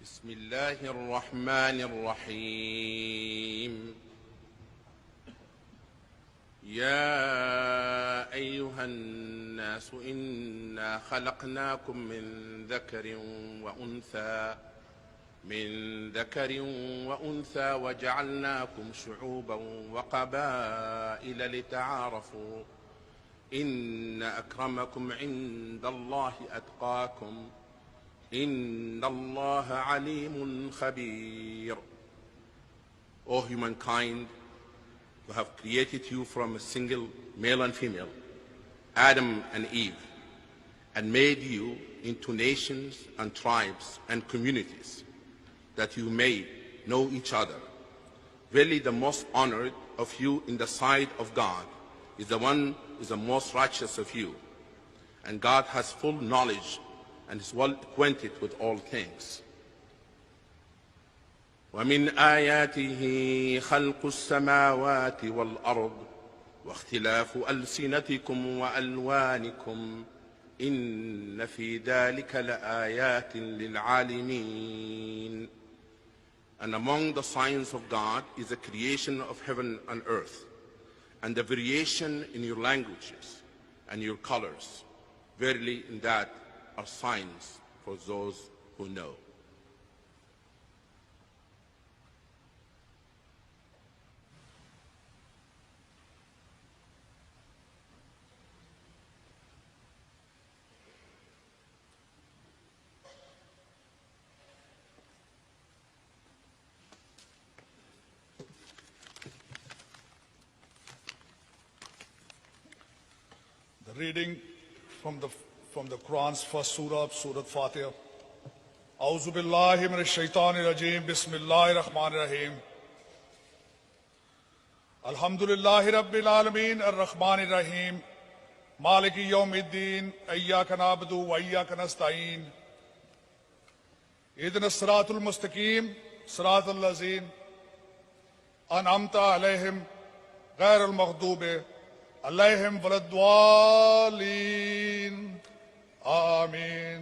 بسم الله الرحمن الرحيم. يا أيها الناس إنا خلقناكم من ذكر وأنثى وجعلناكم شعوبا وقبائل لتعارفوا إن أكرمكم عند الله أتقاكم إن الله عليم خبير. O humankind, we have created you from a single male and female, Adam and Eve, and made you into nations and tribes and communities, that you may know each other. Verily the most honored of you in the sight of God is the most righteous of you, and God has full knowledge and is well acquainted with all things. ومن آياته خلق السماوات والأرض واختلاف ألسنتكم وألوانكم إن في ذلك لآيات للعالمين. And among the signs of God is the creation of heaven and earth, and the variation in your languages and your colors. Verily in that are signs for those who know. The reading from the Quran's first surah, Surah Fatiha. A'udhu billahi minash shaitanir rajeem. Bismillahir rahmanir rahim. Alhamdulillahi rabbil alameen ar-rahmanir rahim. Maliki yawmiddin. Iyyaka na'budu wa iyyaka nasta'een. Ihdinas siratal mustaqim. Siratal lazeen an'amta alayhim ghayril maghdubi alayhim waladdallin. Amin.